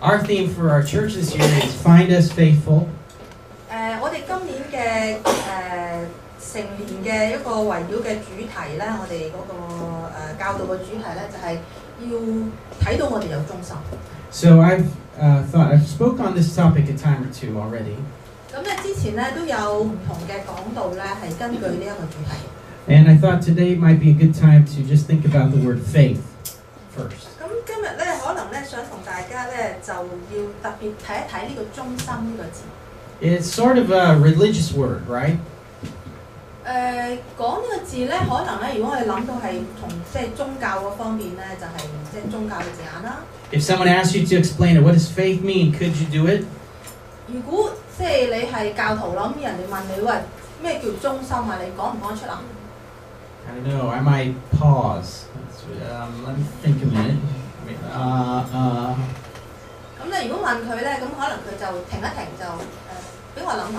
Our theme for our church this year is Find Us Faithful. 我哋今年嘅成年嘅一個圍繞嘅主題咧，我哋嗰個教導嘅主題咧就係要睇到我哋有忠心。So I've spoke on this topic a time or two already. 咁咧之前咧都有唔同嘅講道咧係根據呢一個主題。And I thought today might be a good time to just think about the word faith first. 咁今日咧可能咧想同大家咧就要特別睇一睇呢個忠心呢個字。It's sort of a religious word, right? 講呢個字咧，可能咧，如果我哋諗到係同即係宗教嗰方面咧，就係即係宗教嘅字眼啦。If someone asked you to explain it, what does faith mean? Could you do it? 如果即係你係教徒啦，咁人哋問你喂咩叫忠心啊？你講唔講得出啊？ I don't know. I might pause. Let me think a minute. 咁咧，如果問佢咧，咁可能佢就停一停就俾我諗下。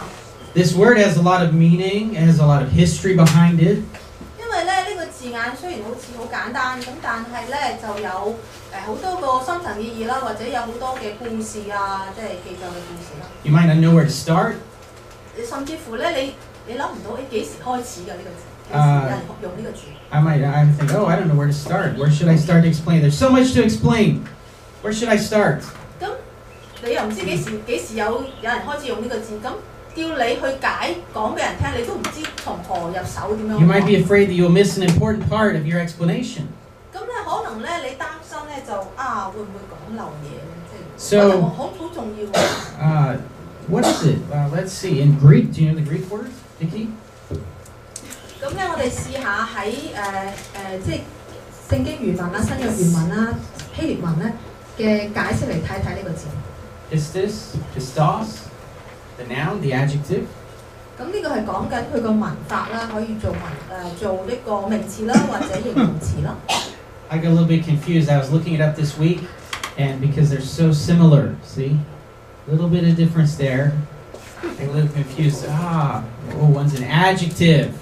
This word has a lot of meaning. It has a lot of history behind it. 因為咧呢個字眼雖然好似好簡單，咁但係咧就有好多個深層意義啦，或者有好多嘅故事啊，即係記載嘅故事啦。You might not know where to start. 甚至乎咧，你諗唔到幾時開始嘅呢個字，幾時有人用呢個字。I think, oh, I don't know where to start. Where should I start to explain? There's so much to explain. Where should I start? 咁你又唔知幾時有人開始用呢個字，咁叫你去解講俾人聽，你都唔知從何入手點樣。You might be afraid that you'll miss an important part of your explanation. 咁咧可能咧你擔心咧就會唔會講漏嘢咧？即係 So 好重要。What is it? Let's see. In Greek, do you know the Greek word, Vicky? 咁咧我哋試下喺即係聖經原文啦、新約原文啦、希臘文咧嘅解釋嚟睇睇呢個字。Pistos, the noun, the adjective. 咁呢個係講緊佢個文法啦，可以做呢個名詞啦，或者形容詞啦。I got a little bit confused. I was looking it up this week, and because they're so similar, see, a little bit of difference there. I'm a little confused. One's an adjective.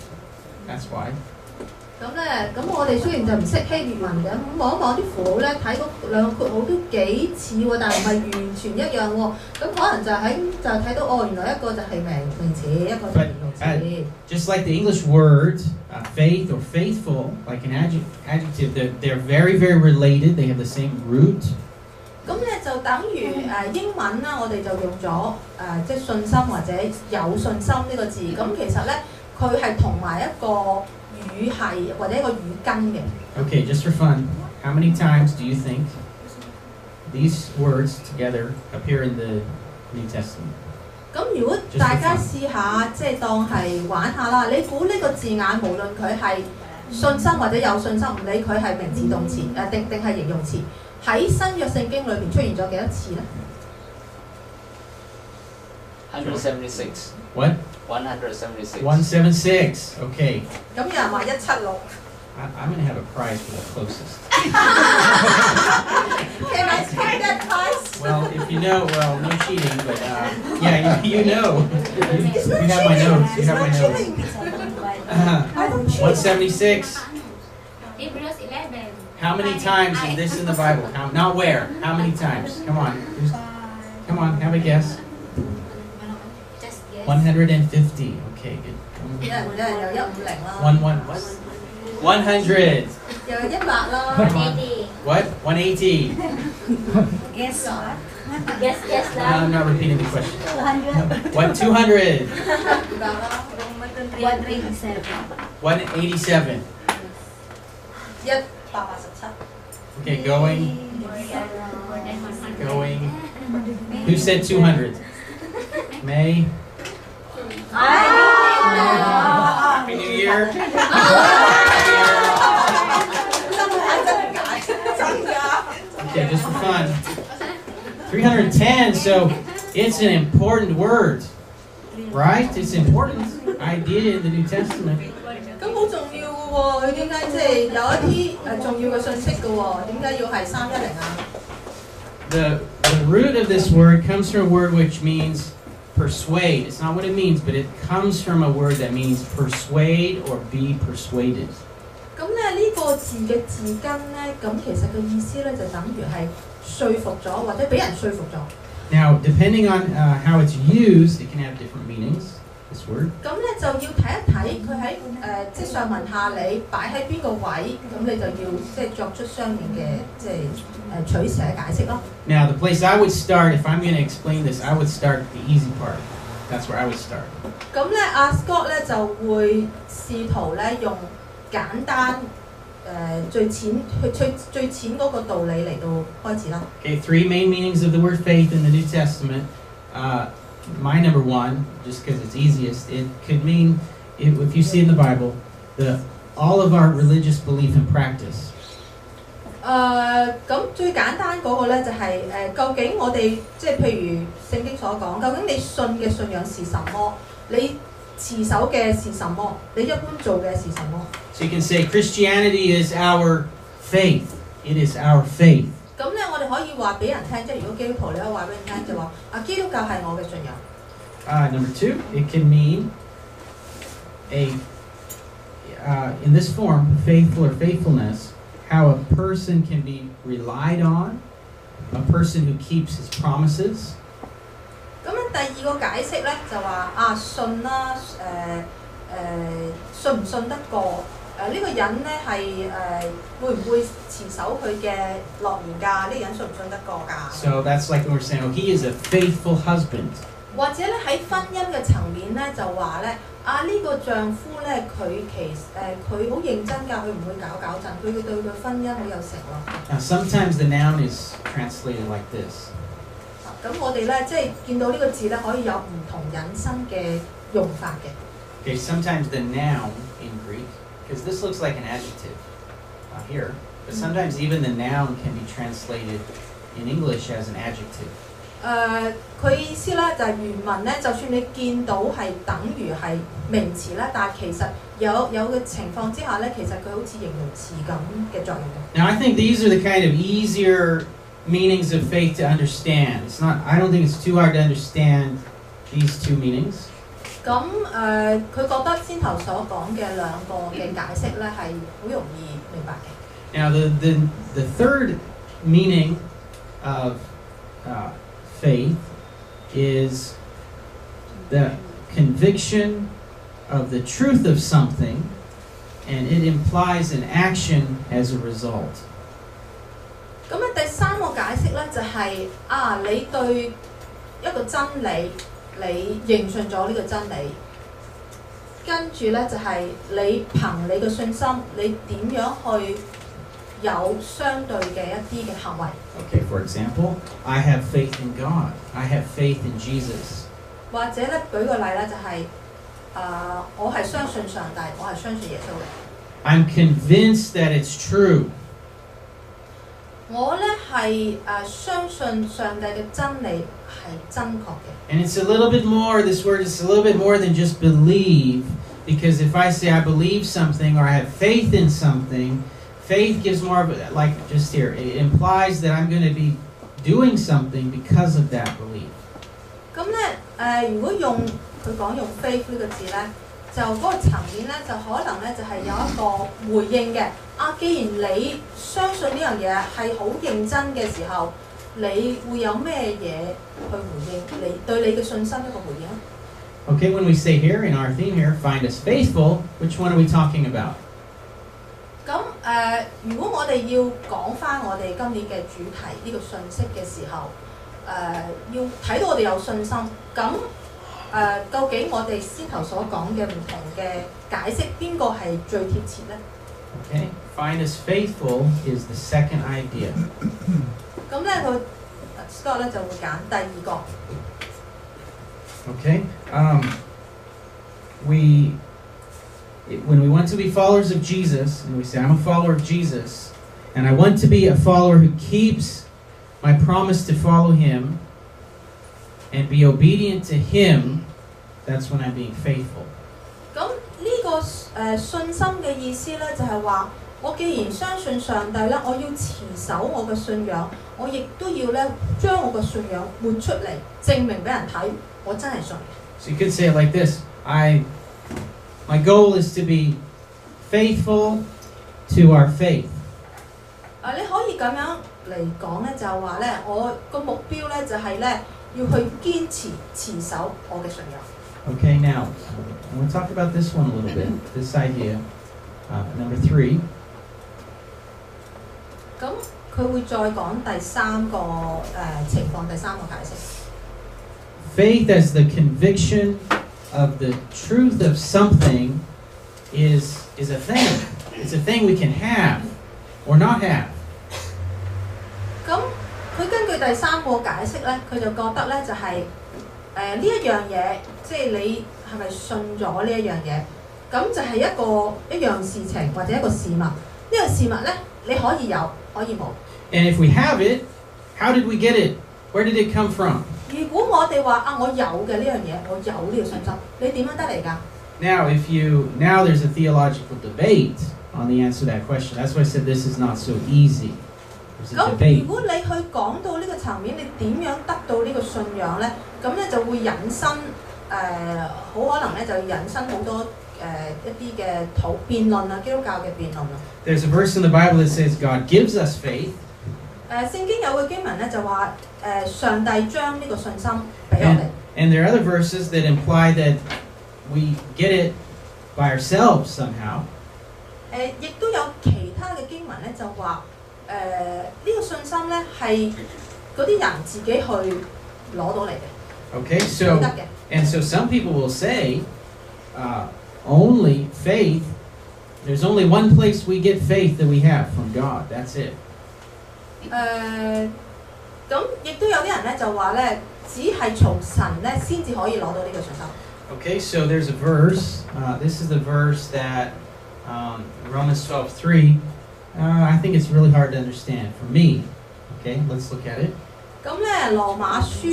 That's why. 咁我哋雖然就唔識希臘文嘅，咁望一望啲符號咧，睇嗰兩個括號都幾似喎，但係唔係完全一樣喎。咁可能就睇到原來一個就係名詞，一個就係形容詞。Just like the English word faith or faithful, like an adjective, they're very, very related. They have the same root. 咁咧就等於英文啦，我哋就用咗即係信心或者有信心呢個字。咁其實咧佢係同埋一個語系或者一個語根嘅。Okay, just for fun, how many times do you think these words together appear in the New Testament? 咁如果大家試下即係當係玩下啦，你估呢個字眼無論佢係信心或者有信心，唔理佢係名詞動詞定係形容詞，喺新約聖經裏邊出現咗幾多次咧 ？176. What? 176. 176. Okay. 咁有人話176。I'm going to have a prize for the closest. Can I take that prize? Well, if you know, no cheating, but yeah, you know. You have my notes. You have my notes. 176. Hebrews 11. How many times is this in the Bible? Not where. How many times? Come on, have a guess. 150. Okay, good. 有人有150啦。What? 100. 又有100啦。180. What? 180. Guess what? Guess I'm not repeating the question. 200. What? 200. 187. 187. 187。Okay, going. Who said 200? May. Happy New Year. Okay, just for fun. 310, so it's an important word, right? It's an important idea in the New Testament. 咁好重要嘅喎，佢點解即係有一啲重要嘅信息嘅喎？點解要係310啊？ The root of this word comes from a word which means persuade. It's not what it means, but it comes from a word that means persuade or be persuaded. 咁咧呢個字嘅字根咧，咁其實嘅意思咧就等於係說服咗，或者俾人說服咗。Now, depending on how it's used, it can have different meanings. This word. 咁咧就要睇一睇佢喺即係上文下理擺喺邊個位，咁你就要即係作出相應嘅即係取捨解釋咯。Now, the place I would start, if I'm going to explain this, I would start the easy part. That's where I would start. 咁咧，阿 Scott 咧就會試圖咧用簡單最淺嗰個道理嚟到開始啦。Okay, 3 main meanings of the word faith in the New Testament. My number one, just because it's easiest, it could mean, if you see in the Bible, all of our religious belief and practice. 咁最簡單嗰個咧就係究竟我哋即係譬如聖經所講，究竟你信嘅信仰是什麼？你持守嘅是什麼？你一般做嘅是什麼？ So you can say Christianity is our faith. It is our faith. 咁咧，我哋可以話俾人聽，即係如果基督徒你可以話俾人聽，就話基督教係我嘅信仰。Number 2, it can mean in this form, faithful or faithfulness, how a person can be relied on, a person who keeps his promises. 咁咧，第二個解釋咧就話信啦，信唔信得過？呢個人咧係會唔會持守佢嘅諾言㗎？呢個人信唔信得過㗎 So that's like when we're saying, oh, he is a faithful husband. 或者咧喺婚姻嘅層面咧就話咧呢個丈夫咧佢佢好認真㗎，佢唔會搞震，佢對佢婚姻好有承諾。Now sometimes the noun is translated like this. 咁我哋咧即係見到呢個字咧可以有唔同引申嘅用法嘅。Okay, sometimes the noun in Greek, because this looks like an adjective here, but sometimes even the noun can be translated in English as an adjective. 佢意思咧就係原文咧，就算你見到係等於係名詞咧，但係其實有嘅情況之下咧，其實佢好似形容詞咁嘅作用。Now I think these are the kind of easier meanings of faith to understand. I don't think it's too hard to understand these 2 meanings. 咁佢覺得先頭所講嘅兩個嘅解釋咧係好容易明白嘅。Now the third meaning of faith is the conviction of the truth of something, and it implies an action as a result. 咁咧第三個解釋咧就係你對一個真理，你認信咗呢個真理，跟住咧就係你憑你嘅信心，你點樣去有相對嘅一啲嘅行為。Okay, for example, I have faith in God. I have faith in Jesus. 或者咧舉個例咧就係我係相信上帝，我係相信耶穌嘅。I'm convinced that it's true. 我咧係相信上帝嘅真理係真確嘅。And it's a little bit more, this word is a little bit more than just believe, because if I say I believe something or I have faith in something, faith gives more of a, like just here, it implies that I'm going to be doing something because of that belief. 咁咧如果用佢講用 faith 呢個字咧，就嗰個層面咧就可能咧就係有一個回應嘅。既然你相信呢樣嘢係好認真嘅時候，你會有咩嘢去回應你對你嘅信心一個回應？ Okay, when we say here in our theme here, find us faithful, which one are we talking about? 咁如果我哋要講翻我哋今年嘅主題呢個信息嘅時候，要睇到我哋有信心，咁究竟我哋先頭所講嘅唔同嘅解釋，邊個係最貼切咧？ Okay, find us faithful is the second idea. 咁咧佢 Scott 咧就會揀第二個。Okay, when we want to be followers of Jesus, and we say, I'm a follower of Jesus, and I want to be a follower who keeps my promise to follow him and be obedient to him, that's when I'm being faithful. 咁呢個信心嘅意思咧，就係話我既然相信上帝咧，我要持守我嘅信仰，我亦都要咧將我嘅信仰活出嚟，證明俾人睇，我真係信。So you could say it like this: my goal is to be faithful to our faith. 你可以咁樣嚟講咧，就係話咧，我個目標咧就係咧要去堅持守我嘅信仰。Okay, now we'll talk about this one a little bit. This idea, number 3. 咁佢會再講第三個情況，第三個解釋。Faith as the conviction of the truth of something is a thing. It's a thing we can have or not have. 咁佢根據第三個解釋咧，佢就覺得咧就係呢一樣嘢，即係你係咪信咗呢一樣嘢？咁就係一樣事情或者一個事物。呢個事物咧，你可以有，可以冇。And if we have it, how did we get it? Where did it come from? 如果我哋話我有嘅呢樣嘢，我有呢個信心，你點樣得嚟㗎？ Now there's a theological debate on the answer to that question. That's why I said this is not so easy. There's a 咁 debate. 如果你去講到呢個層面，你點樣得到呢個信仰咧？咁咧就會引申好可能咧就引申好多一啲嘅辯論啊，基督教嘅辯論啊。There's a verse in the Bible that says God gives us faith. 聖經有個經文咧就話上帝將呢個信心俾我哋。And there are other verses that imply that we get it by ourselves somehow. 亦都有其他嘅經文咧就話呢個信心咧係嗰啲人自己去攞到嚟嘅。Okay, so some people will say only faith. There's only one place we get faith that we have from God. That's it. 咁亦都有啲人咧就話咧，只係從神咧先至可以攞到呢個信心。Okay, so there's a verse. This is the verse that Romans 12:3. I think it's really hard to understand for me. Okay, let's look at it. 咁咧，羅馬書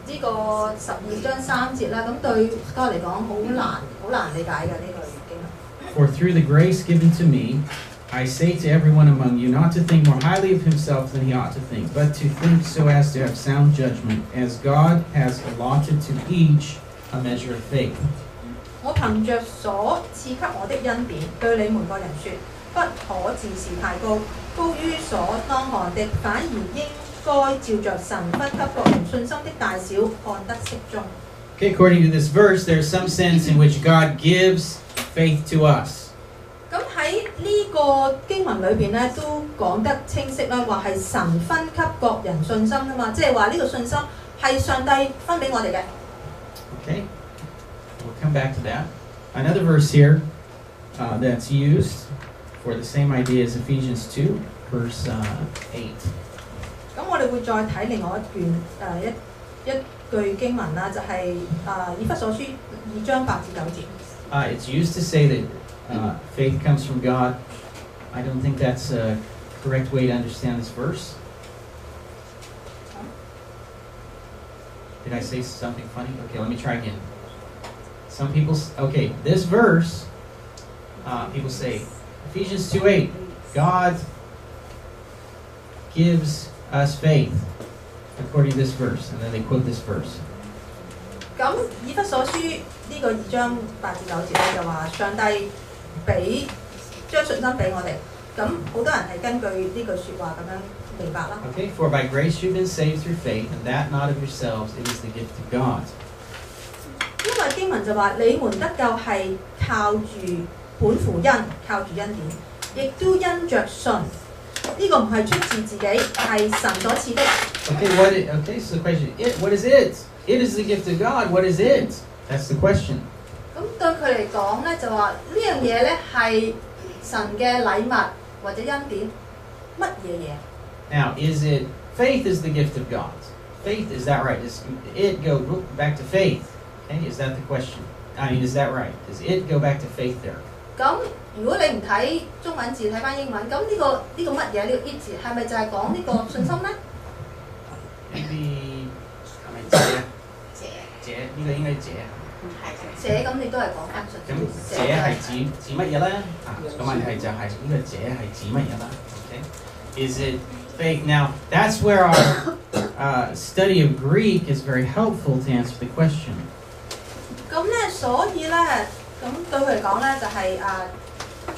呢個12章3節啦，咁對我嚟講好難理解嘅呢個經文。For through the grace given to me, I say to everyone among you not to think more highly of himself than he ought to think, but to think so as to have sound judgment, as God has allotted to each a measure of faith. 我憑着所賜給我的恩典，對你們個人說，不可自視太高，高於所當看的，反而應該照着神分給各人信心的大小看得適中。Okay, according to this verse, there's some sense in which God gives faith to us. 咁喺呢個經文裏邊咧，都講得清晰啦，話係神分給各人信心啊嘛，即係話呢個信心係上帝分俾我哋嘅。Okay, we'll come back to that. Another verse here that's used for the same idea as Ephesians 2, verse 8. 咁我哋會再睇另外一句經文啦，就係以弗所書2章8至9節。It's used to say that faith comes from God. I don't think that's a correct way to understand this verse. Did I say something funny? Okay, let me try again. Some people, okay, this verse, people say, Ephesians 2:8, God gives us faith, according to this verse, and then they quote this verse. 咁以弗所書呢個2章8至9節咧就話上帝將信心俾我哋，咁好多人係根據呢句説話咁樣明白啦。Okay, for by grace you've been saved through faith, and that not of yourselves, it is the gift of God. 因為經文就話你們得救係靠住本乎恩，靠住恩典，亦都因着信。呢個唔係出自自己，係神所賜的。Okay, so the question, what is it? It is the gift of God. What is it? That's the question. 咁對佢嚟講咧，就話呢樣嘢咧係神嘅禮物或者恩典，乜嘢嘢？ Now, is it faith is the gift of God? Faith, is that right? Does it go back to faith? Okay, is that the question? I mean, is that right? Does it go back to faith there? 咁如果你唔睇中文字，睇翻英文，咁呢個乜嘢呢個 it 字係咪就係講呢個信心咧 ？Maybe 係咪這呢個應該這。這咁你都係講翻信心。咁這係指乜嘢咧？個問題就係呢個這係指乜嘢啦 ？Okay, is it faith? Now that's where our study of Greek is very helpful to answer the question. 咁咧，所以咧，咁對佢嚟講咧，就係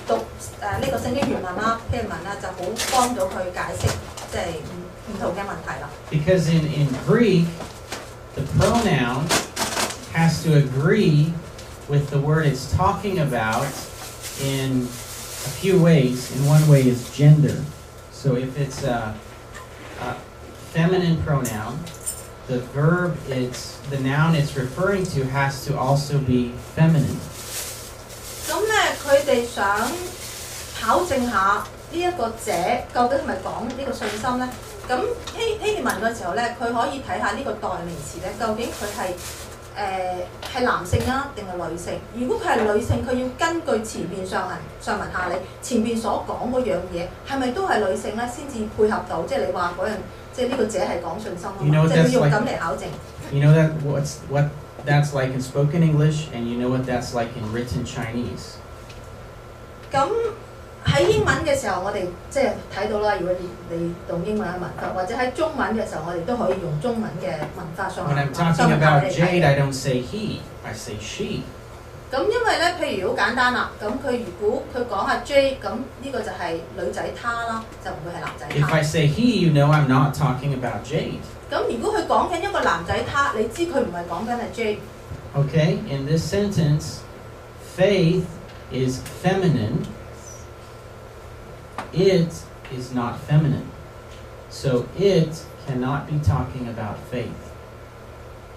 讀呢個聖經原文啦、希文啦，就好幫到佢解釋，即係唔同嘅問題啦。Because in Greek, the pronoun has to agree with the word it's talking about in a few ways. In one way is gender. So if it's a feminine pronoun, the noun it's referring to has to also be feminine. 咁咧，佢哋想考證下呢一個者究竟係咪講呢個信心咧？咁希臘文嘅時候咧，佢可以睇下呢個代名詞咧，究竟佢係男性啊定係女性？如果佢係女性，佢要根據前邊上文下理前邊所講嗰樣嘢，係咪都係女性咧，先至配合到？即係你話嗰樣，即係呢個者係講信心啊嘛，即係佢用咁嚟考證。You know that what that's like in spoken English, and you know what that's like in written Chinese. 咁喺英文嘅時候，我哋即係睇到啦。如果你讀英文嘅文法，或者喺中文嘅時候，我哋都可以用中文嘅文法上。When I'm talking about Jade, I don't say he, I say she. 咁因為咧，譬如好簡單啦，咁佢如果佢講下 J， 咁呢個就係女仔她啦，就唔會係男仔他。If I say he, you know I'm not talking about Jade. 咁如果佢講緊一個男仔他，你知佢唔係講緊係 J。Okay, in this sentence, faith is feminine. It is not feminine. So it cannot be talking about faith.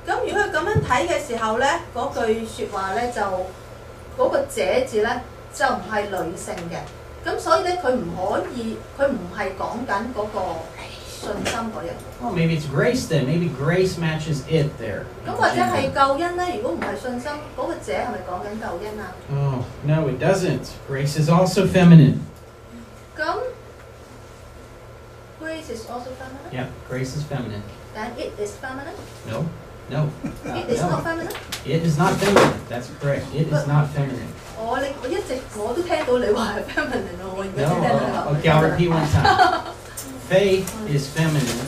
咁如果佢咁樣睇嘅時候咧，嗰句説話咧就嗰個者字咧就唔係女性嘅，咁所以咧佢唔係講緊嗰個信心嗰樣。Well, maybe it's grace then. Maybe grace matches it there. 咁或者係救恩咧？如果唔係信心，嗰個者係咪講緊救恩啊？ Oh, no, it doesn't. Grace is also feminine. 咁 grace is also feminine. Yeah, grace is feminine. Then it is feminine. No. It is not feminine. It is not feminine. That's correct. It is not feminine. 我一直我都聽到你話係 feminine 喎，我而家先聽到你話。Okay, I'll repeat one time. Faith is feminine.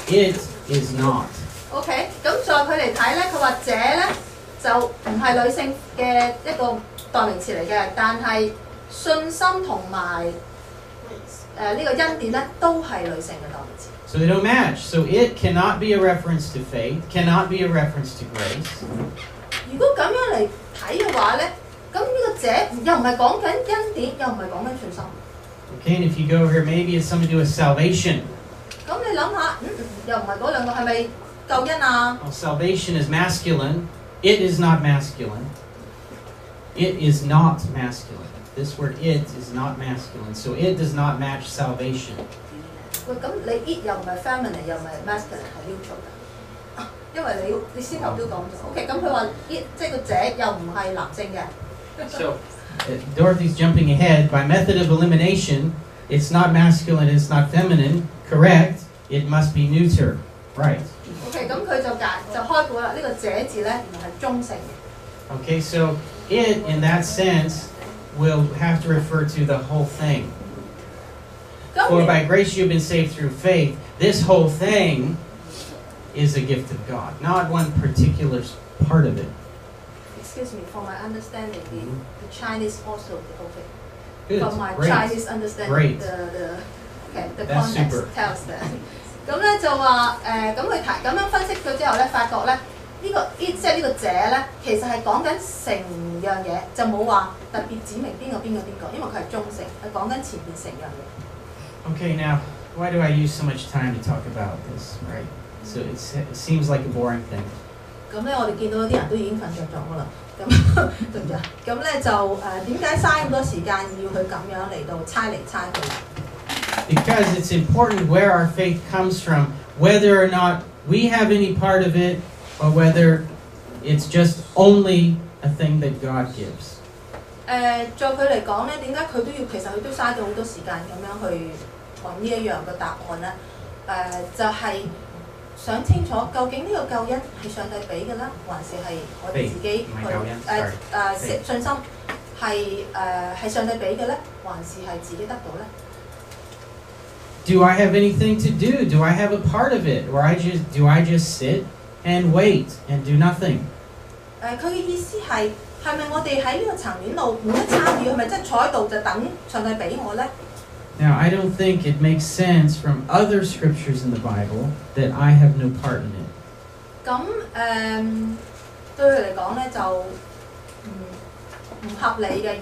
It is not. OK， 咁在佢嚟睇咧，佢話者咧就唔係女性嘅一個代名詞嚟嘅，但係信心同埋呢個恩典咧都係女性嘅代名詞。So they don't match. So it cannot be a reference to faith, cannot be a reference to grace. 如果咁樣嚟睇嘅話咧，咁呢個者又唔係講緊恩典，又唔係講緊信心。Okay, and if you go over here, maybe it's something to do with salvation. 咁你諗下，又唔係嗰兩個係咪救恩啊？ Well, salvation is masculine. It is not masculine. It is not masculine. This word it is not masculine. So it does not match salvation. 喂，咁你 it 又唔係 feminine 又唔係 masculine 係 neutral 嘅，因為你先頭都講咗。OK， 咁佢話 it 即係個者又唔係男性嘅。So Dorothy's jumping ahead. By method of elimination, it's not masculine, it's not feminine. Correct. It must be neuter. Right. OK， 咁佢就開估啦。呢個者字咧原來係中性嘅。Okay, so it in that sense will have to refer to the whole thing. For by grace you've been saved through faith. This whole thing is a gift of God, not one particular part of it. Excuse me, for my understanding, the Chinese also okay. Good. For my Great. Chinese understanding, Great. the That's context super. tells that. 咁咧就話咁佢咁樣分析咗之後咧，發覺咧呢個 it 即係呢個者咧，其實係講緊成樣嘢，就冇話特別指明邊個，因為佢係中性，係講緊前邊成樣嘢。Okay, now, why do I use so much time to talk about this, right? So it seems like a boring thing. 咁咧，我哋見到有啲人都已經瞓着咗㗎啦。咁對唔住啊。咁咧就點解嘥咁多時間要佢咁樣嚟到猜嚟猜去？Because it's important where our faith comes from, whether or not we have any part of it, or whether it's just only a thing that God gives. 在佢嚟講咧，點解佢都要其實佢都嘥咗好多時間咁樣去揾呢一樣嘅答案咧？就係、想清楚究竟呢個救恩係上帝俾嘅啦，還是係我哋自己去信心係上帝俾嘅咧，還是係自己得到咧？ Do I have anything to do? Do I have a part of it? Or do I just sit and wait and do nothing? 佢嘅意思係咪我哋喺呢個層面度冇得參與？係咪即係坐喺度就等上帝俾我咧？ Now, I don't think it makes sense from other scriptures in the Bible that I have no part in it. 咁對佢嚟講咧就唔合理嘅。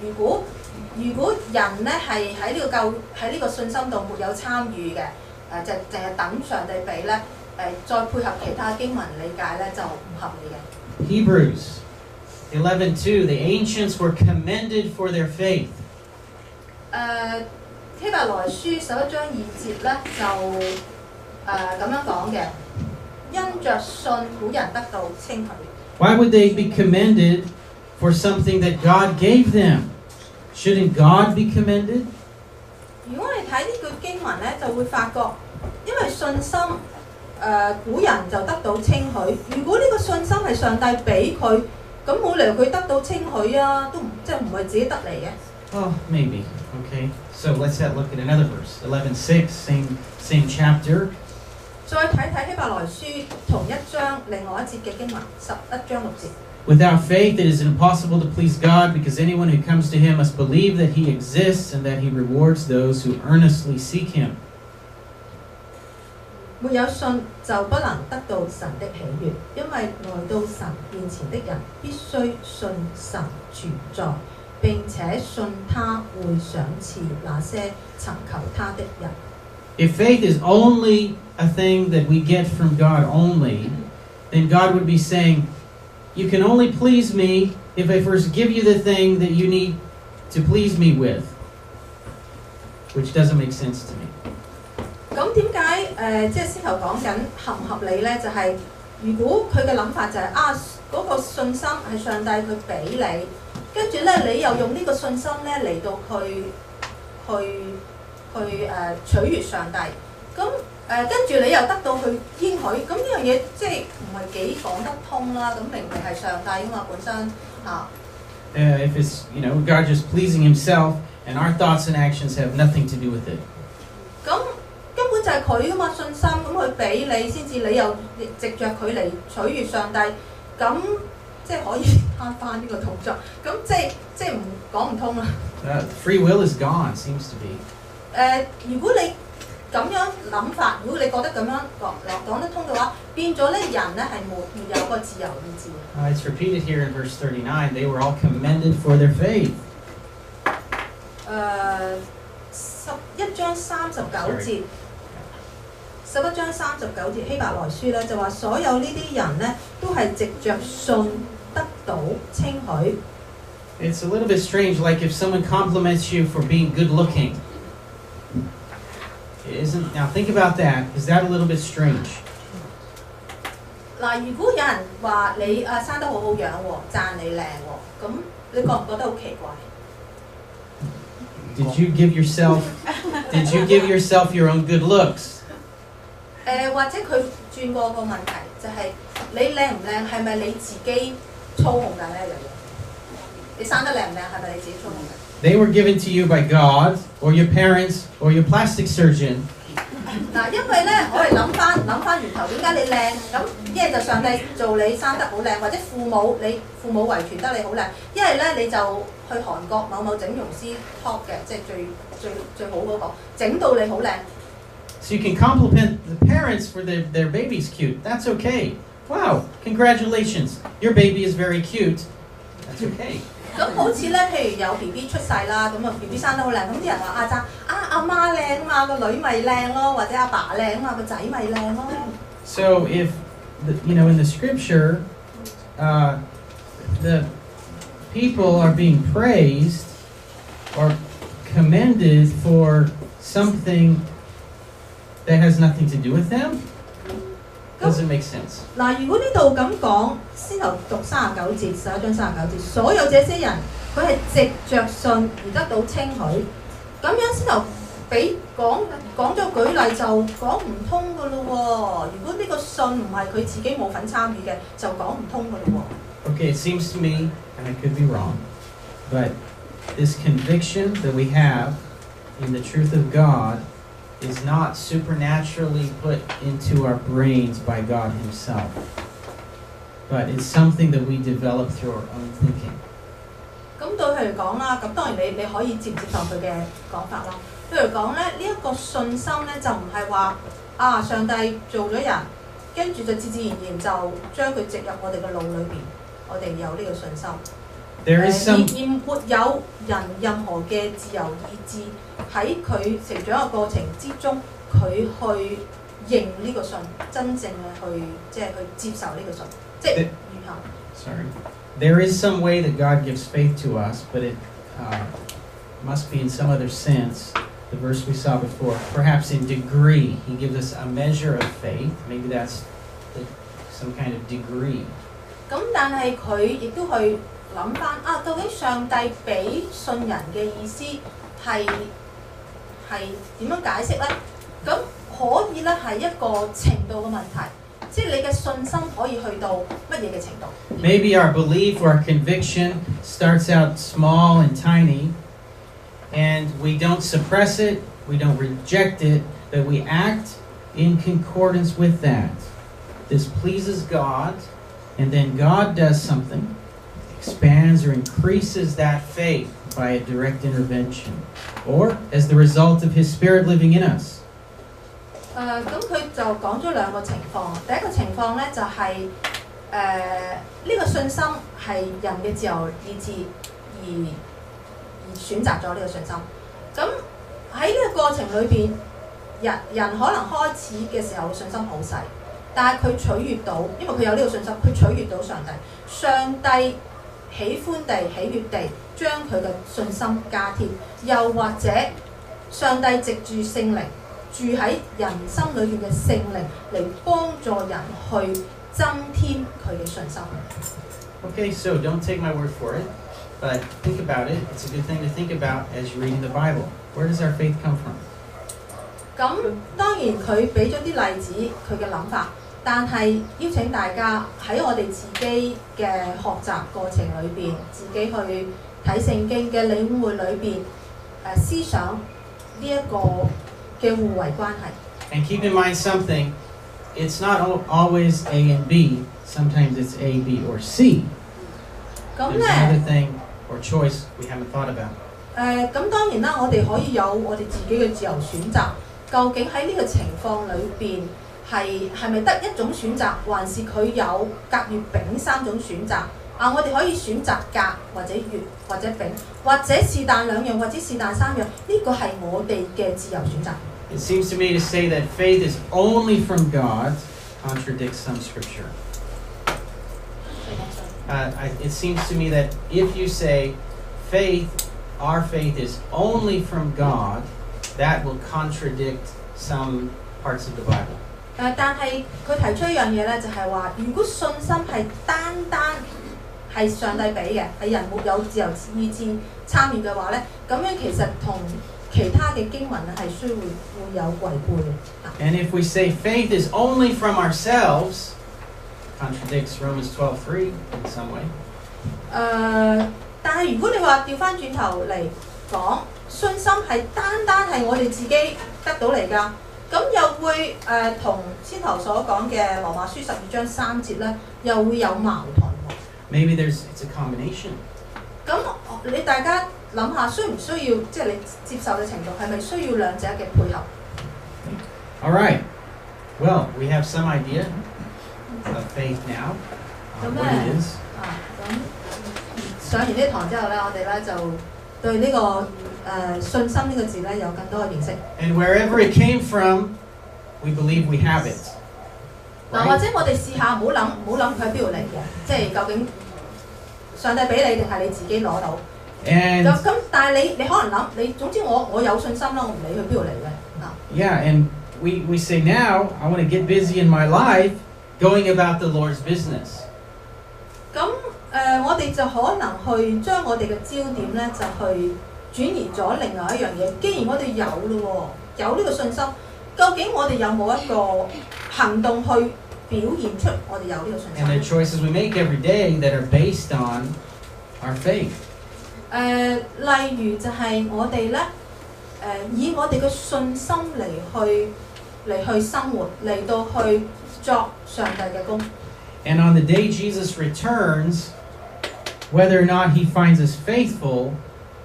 如果人咧係喺呢個信心度沒有參與嘅，就淨係等上帝俾咧，再配合其他經文理解咧就唔合理嘅。Hebrews 11:2, the ancients were commended for their faith. 希伯來書11章2節咧就咁樣講嘅，因着信古人得到稱許。Why would they be commended for something that God gave them? Shouldn't God be commended? 如果你睇呢句經文咧，就會發覺，因為信心，古人就得到稱許。如果呢個信心係上帝俾佢，咁冇理由佢得到稱許啊，都即係唔係自己得嚟嘅。Oh, maybe. Okay. So let's look at another verse. 11:6, same chapter. 再睇睇希伯來書同一章另外一節嘅經文，11章6節。Without faith, it is impossible to please God, because anyone who comes to Him must believe that He exists and that He rewards those who earnestly seek Him. 沒有信就不能得到神的喜悅，因為來到神面前的人必須信神存在，並且信他會賞賜那些尋求他的人。If faith is only a thing that we get from God only, then God would be saying, you can only please me if I first give you the thing that you need to please me with, which doesn't make sense to me. 咁點解即係先頭講緊合唔合理呢？就係、如果佢嘅諗法就係、嗰個信心係上帝佢俾你，跟住咧你又用呢個信心咧嚟到去取悅上帝，咁跟住你又得到佢應許，咁呢樣嘢即係唔係幾講得通啦？咁明明係上帝㗎嘛本身嚇。If it's, God just pleasing Himself and our thoughts and actions have nothing to do with it. 咁根本就係佢㗎嘛信心，咁佢俾你先至，你又藉着佢嚟取悅上帝，咁即係可以慳翻呢個動作，咁即係講唔通啦。Free will is gone, seems to be. 如果你咁樣諗法，如果你覺得咁樣講得通嘅話，變咗咧人咧係沒有個自由意志。It's repeated here in verse 39. They were all commended for their faith. 11章39節，11章39節希伯來書咧就話，所有呢啲人咧都係藉着信得到稱許。It's a little bit strange, like if someone compliments you for being good looking. Now think about that. Is that a little bit strange? 嗱，如果有人話你生得好好樣喎，讚你靚喎，咁你覺唔覺得好奇怪？Did you give yourself your own good looks? 或者佢轉過個問題，就係、你靚唔靚係咪你自己操控緊呢一樣嘢？你生得靚唔靚係咪你自己操控緊？ They were given to you by God, or your parents, or your plastic surgeon. 嗱，因為咧，我哋諗翻源頭，點解你靚？咁一係就上帝做你生得好靚，或者父母遺傳得你好靚，一係咧你就去韓國某整容師 top 嘅，即係最好嗰個，整到你好靚。So you can compliment the parents for their baby's cute. That's okay. Wow, congratulations. Your baby is very cute. That's okay. 咁好似咧，譬如有 BB 出世啦，咁BB 生得好靚，咁啲人話讚阿媽靚嘛，個女咪靚咯，或者阿爸靚嘛，個仔咪靚咯。So if in the scripture, the people are being praised or commended for something that has nothing to do with them, doesn't make sense. 嗱，如果呢度咁講，先頭讀39節，11章39節，所有這些人佢係藉着信而得到稱許，咁樣先頭俾講咗舉例就講唔通㗎咯喎。如果呢個信唔係佢自己冇份參與嘅，就講唔通㗎咯喎。Okay, it seems to me, and I could be wrong, but this conviction that we have in the truth of God is not supernaturally put into our brains by God Himself, but it's something that we develop through our own thinking. 咁對佢嚟講啦，咁當然你可以接唔接受佢嘅講法啦。譬如講咧，呢一個信心咧就唔係話啊上帝做咗人，跟住就自然然就將佢植入我哋嘅腦裏邊，我哋有呢個信心。There is some 而沒有人任何嘅自由意志喺佢成長嘅過程之中，佢去認呢個信，真正嘅去即係去接受呢個信，即係願行。Sorry. There is some way that God gives faith to us, but it must be in some other sense. The verse we saw before, perhaps in degree, He gives us a measure of faith. Maybe that's some kind of degree. 咁但係佢亦都去諗翻啊，究竟上帝俾信人嘅意思係點樣解釋咧？咁可以咧係一個程度嘅問題，即係你嘅信心可以去到乜嘢嘅程度 Maybe our belief or our conviction starts out small and tiny, and we don't suppress it, we don't reject it, but we act in concordance with that. This pleases God, and then God does something, expands or increases that faith by a direct intervention, or as the result of His Spirit living in us. 咁佢就講咗兩個情況。第一個情況咧就係呢個信心係人嘅自由意志而選擇咗呢個信心。咁喺呢個過程裏邊，人可能開始嘅時候信心好細，但係佢取悅到，因為佢有呢個信心，佢取悅到上帝。上帝喜歡地、喜悅地將佢嘅信心加添，又或者上帝藉住聖靈住喺人心裏邊嘅聖靈嚟幫助人去增添佢嘅信心。Okay, so don't take my word for it, but think about it. It's a good thing to think about as you're reading the Bible. Where does our faith come from? 咁當然佢俾咗啲例子，佢嘅諗法，但係邀請大家喺我哋自己嘅學習過程裏邊，自己去睇聖經嘅領會裏邊，思想呢一個嘅互為關係。And keep in mind something, it's not always A and B, sometimes it's A, B, or C. 咁 There's 咧 another thing or choice we haven't thought about. 咁當然啦，我哋可以有我哋自己嘅自由選擇。究竟喺呢個情況裏邊係咪得一種選擇，還是佢有甲、乙、丙三種選擇？啊，我哋可以選擇甲或者乙或者丙，或者是但兩樣，或者是但三樣，呢個係我哋嘅自由選擇。It seems to me to say that faith is only from God contradicts some scripture. It seems to me that if you say our faith is only from God, that will contradict some parts of the Bible. 但係佢提出一樣嘢咧，就係話，如果信心係單係上帝俾嘅，係人沒有自由意志參與嘅話咧，咁樣其實同其他嘅經文係會有違背嘅。And if we say faith is only from ourselves, contradicts Romans 12:3 in some way. 但係如果你話調翻轉頭嚟講，信心係單係我哋自己得到嚟㗎，咁又會同先頭所講嘅羅馬書12章3節咧，又會有矛盾。Maybe it's a combination. 咁你大家諗下，需唔需要即係你接受嘅程度，係咪需要兩者嘅配合 All right. Well, we have some idea of faith now. What it is. 咁上完呢堂之後咧，我哋咧就對呢個信心呢個字咧有更多嘅認識。And wherever it came from, we believe we have it. 嗱，或者我哋試下唔好諗佢喺邊度嚟嘅，即係究竟上帝俾你定係你自己攞到？咁但係你可能諗，你總之我有信心啦，我唔理佢邊度嚟嘅。Yeah, and we say now, I want to get busy in my life, going about the Lord's business. 咁我哋就可能去將我哋嘅焦點咧，就去轉移咗另外一樣嘢。既然我哋有咯，有呢個信心，究竟我哋有冇一個行動去表現出我哋有呢個信心 And the choices we make every day that are based on our faith. 例如就係我哋咧，以我哋嘅信心嚟去生活，嚟到去作上帝嘅工。And on the day Jesus returns, whether or not He finds us faithful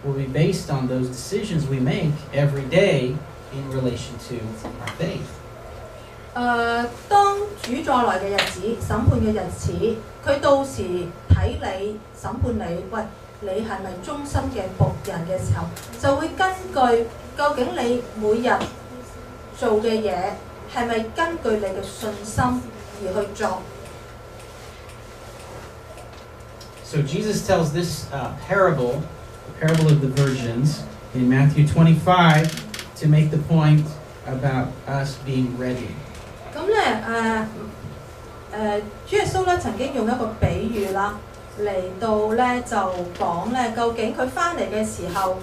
will be based on those decisions we make every day in relation to our faith. 當主再來嘅日子、審判嘅日子，佢到時睇你、審判你，喂，你係咪忠心嘅僕人嘅時候，就會根據究竟你每日做嘅嘢係咪根據你嘅信心而去作。So Jesus tells this parable, the parable of the virgins, in Matthew 25, to make the point about us being ready. 咁咧主耶穌咧曾經用一個比喻啦，嚟到咧就講咧，究竟佢翻嚟嘅時候，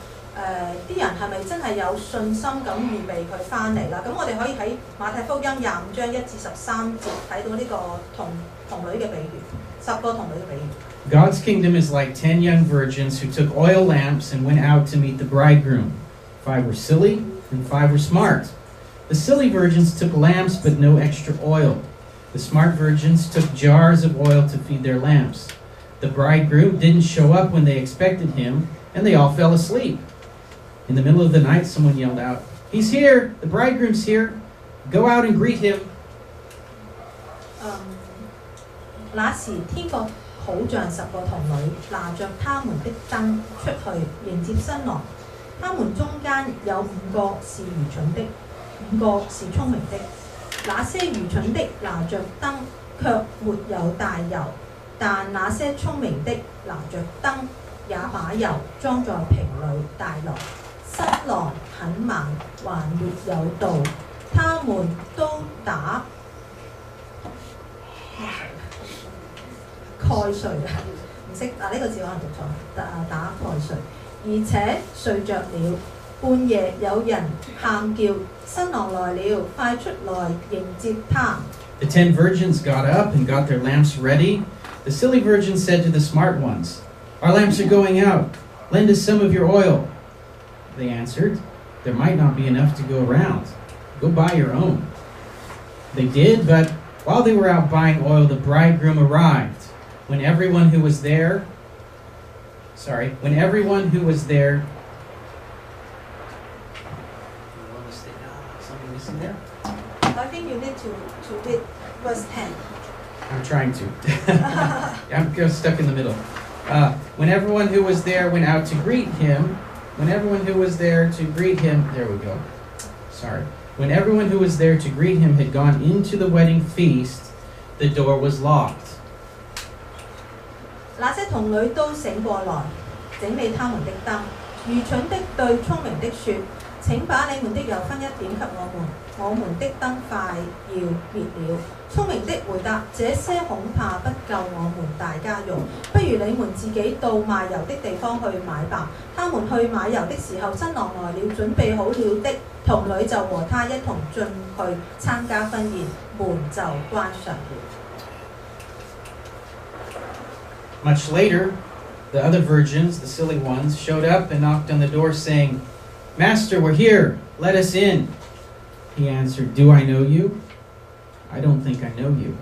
啲人係咪真係有信心咁預備佢翻嚟啦？咁我哋可以喺馬太福音25章1至13節睇到呢個童女嘅比喻，10個童女嘅比喻。God's kingdom is like 10 young virgins who took oil lamps and went out to meet the bridegroom. 5 were silly and 5 were smart. The silly virgins took lamps but no extra oil. The smart virgins took jars of oil to feed their lamps. The bridegroom didn't show up when they expected him, and they all fell asleep. In the middle of the night, someone yelled out, "He's here! The bridegroom's here! Go out and greet him!" 那時天國好像10個童女，拿着他們的燈出去迎接新郎。他們中間有5個是愚蠢的，5個是聰明的。那些愚蠢的拿着燈，卻沒有帶油；但那些聰明的拿着燈，也把油裝在瓶裏帶來。新郎很晚，還沒有到，他們都打蓋睡啊！唔識呢個字可能讀錯，打蓋睡，而且睡着了。半夜有人喊叫：新郎來了，快出來迎接他。The 10 virgins got up and got their lamps ready. The silly virgins said to the smart ones, "Our lamps are going out. Lend us some of your oil." They answered, "There might not be enough to go around. Go buy your own." They did, but while they were out buying oil, the bridegroom arrived. When everyone who was there, something missing there? I think you need to read verse 10. I'm trying to. I'm stuck in the middle. When everyone who was there went out to greet him, there we go. Sorry. When everyone who was there to greet him had gone into the wedding feast, the door was locked. 那些童女都醒過來，整理他們的燈。愚蠢的對聰明的說：請把你們的油分一點給我們的燈快要滅了。聰明的回答：這些恐怕不夠我們大家用，不如你們自己到賣油的地方去買吧。他們去買油的時候，新郎來了，準備好了的童女就和他一同進去參加婚宴，門就關上了。Much later, the other virgins, the silly ones, showed up and knocked on the door saying, "Master, we're here. Let us in." He answered, "Do I know you? I don't think I know you.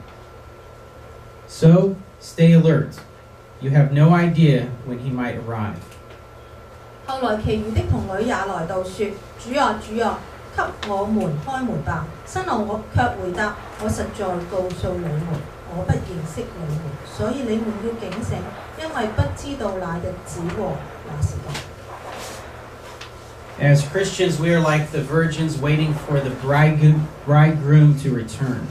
So stay alert. You have no idea when he might arrive." 後來其餘的童女也來到說：主啊，主啊，給我們開門吧。新郎卻回答：我實在告訴你們，我不認識你們，所以你們要警醒，因為不知道那日子和那時間。As Christians, we are like the virgins waiting for the bridegroom to return.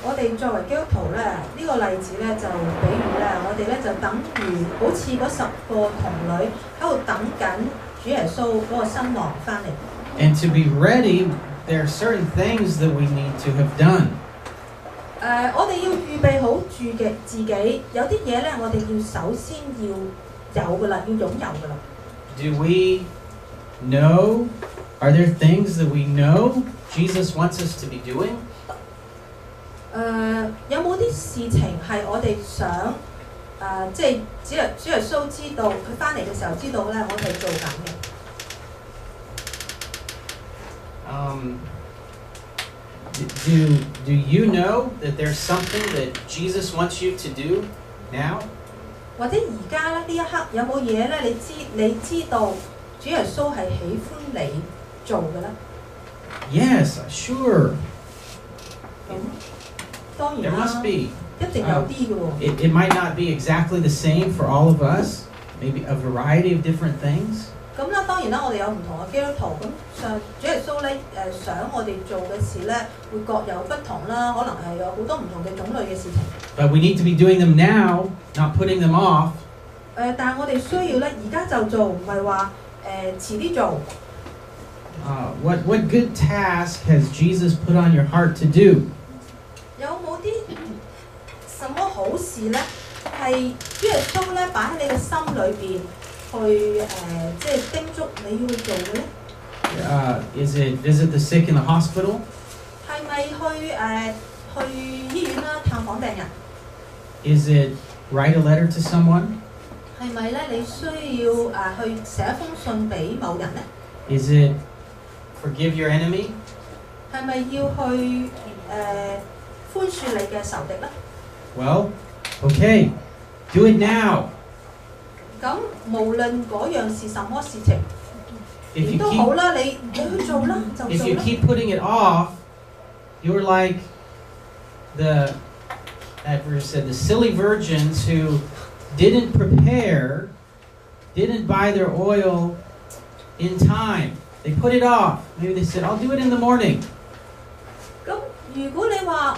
我哋作為基督徒咧，呢個例子咧就比喻咧，我哋咧就等於好似嗰10個童女喺度等緊主耶穌嗰個新郎翻嚟。And to be ready, there are certain things that we need to have done. 我哋要預備好住嘅自己，有啲嘢咧，我哋要首先要有噶啦，要擁有噶啦。Do we know? Are there things that we know Jesus wants us to be doing? 有冇啲事情係我哋想即係主耶穌知道佢翻嚟嘅時候知道咧，我哋做緊嘅。Do you know that there's something that Jesus wants you to do now? 或者而家咧呢一刻有冇嘢咧？你知道主耶穌係喜歡你做嘅咧？ Yes, sure. 咁當 There 然 must 啦， be. 一定有啲嘅喎。It might not be exactly the same for all of us. Maybe a variety of different things. 咁啦，當然啦，我哋有唔同嘅基督徒，咁上主耶穌咧想我哋做嘅事咧，會各有不同啦，可能係有好多唔同嘅種類嘅事情。But we need to be doing them now, not putting them off. 但係我哋需要咧，而家就做，唔係話遲啲做。What good task has Jesus put on your heart to do? 有冇啲什麼好事咧，係主耶穌咧擺喺你嘅心裏邊去即係叮囑你要去做嘅咧？ Is it visit the sick in the hospital? 係咪去醫院啦探訪病人？ Is it write a letter to someone? 係咪咧？你需要去寫一封信俾某人咧？ Is it forgive your enemy? 係咪要去寬恕你嘅仇敵咧？ Well, okay, do it now. 咁無論嗰樣是什麼事情， If 亦 you 都好 keep 啦，你去做啦，就 if 做 you 啦。 keep putting it off, you're like that verse said, the silly virgins who didn't prepare, didn't buy their oil in time. They put it off. Maybe they said, I'll do it in the morning. 咁如果你話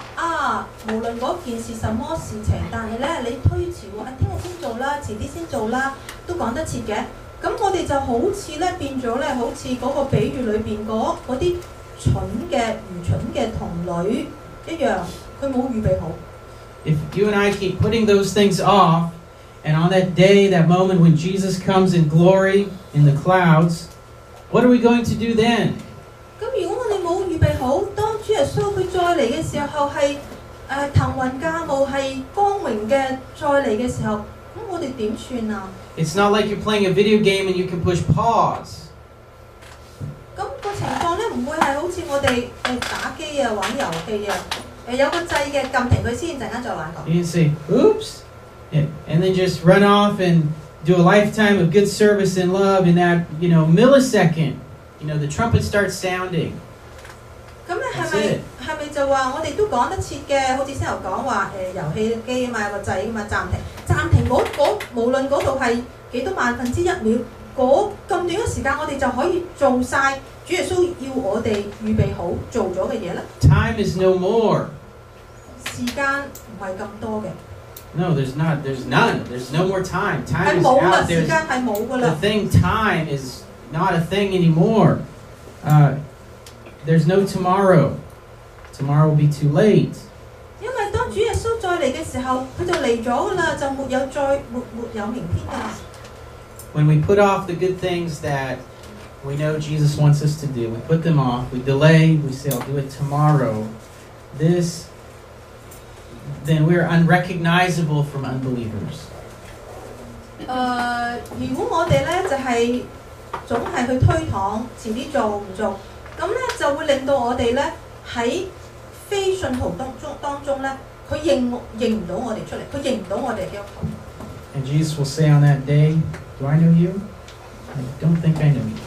無論嗰件事什麼事情，但係咧你推遲喎，聽日先做啦，遲啲先做啦，都講得切嘅。咁我哋就好似咧變咗咧，好似嗰個比喻裏邊嗰啲愚蠢嘅童女一樣，佢冇預備好。If you and I keep putting those things off, and on that day, that moment when Jesus comes in glory in the clouds, what are we going to do then? 咁如果我哋冇預備好，當主耶穌佢再嚟嘅時候係騰雲駕霧係光榮嘅再嚟嘅時候，咁我哋點算啊？ It's not like you're playing a video game and you can push pause. 咁個情況咧唔會係好似我哋打機啊、玩遊戲啊，有個掣嘅撳停佢先，陣間再玩過。 You can say, oops, and then just run off and do a lifetime of good service and love in that, millisecond. The trumpet starts sounding. 咁咧係咪就話我哋都講得切嘅？好似先頭講話遊戲機啊嘛，有個掣噶嘛，暫停無論嗰度係幾多萬分之一秒，咁短嘅時間我哋就可以做晒主耶穌要我哋預備好做咗嘅嘢咧。Time is no more. 時間唔係咁多嘅。No, there's not. There's none. There's no more time. 係 Time is 冇啦， out. 時間係冇噶 The 啦。 thing time is not a thing anymore. There's no tomorrow. Tomorrow will be too late. 因為當主耶穌再嚟嘅時候，佢就嚟咗噶啦，就沒有明天噶啦。When we put off the good things that we know Jesus wants us to do, we put them off, we delay, we say, I'll do it tomorrow. Then we're unrecognizable from unbelievers. 如果我哋咧就係總係去推搪，遲啲做唔做，咁咧就會令到我哋咧喺非信徒當中咧，佢認唔到我哋出嚟，佢認唔到我哋嘅基督徒。And Jesus will say on that day, do I know you? I don't think I know you.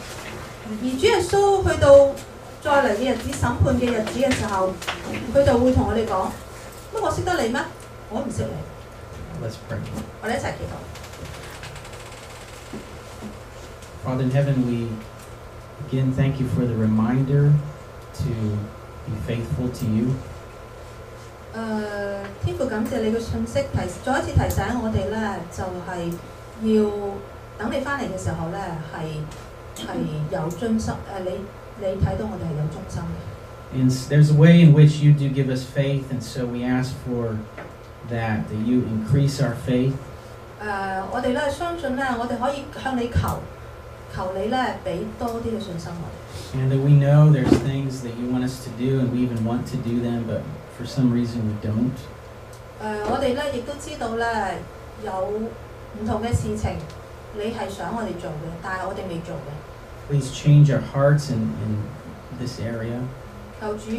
而主耶穌去到再嚟嘅日子、審判嘅日子嘅時候，佢就會同我哋講：乜我識得你咩？我唔識你。 Let's pray. 我哋一齊祈禱。Father in heaven, we again thank you for the reminder to be faithful to you. 天父感謝你嘅信息，再一次提醒我哋咧，就係要等你翻嚟嘅時候咧，係有忠心。你睇到我哋係有忠心嘅。And there's a way in which you do give us faith, and so we ask for that you increase our faith. 我哋咧相信咧，我哋可以向你求你咧俾多啲嘅信心我哋。And that we know there's things that you want us to do, and we even want to do them, but for some reason we don't. 我哋咧亦都知道咧有唔同嘅事情，你係想我哋做嘅，但係我哋未做嘅。Please change our hearts in this area. 求主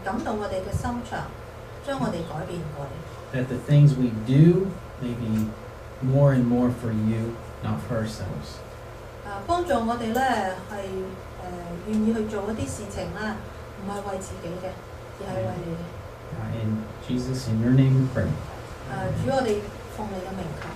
感動我哋嘅心腸，將我哋改變過嚟。That the things we do may be more and more for you, not for ourselves. 幫助我哋咧係願意去做一啲事情啦，唔係為自己嘅，而係為你嘅。In Jesus, in your name we pray. 主，我哋奉你嘅名求。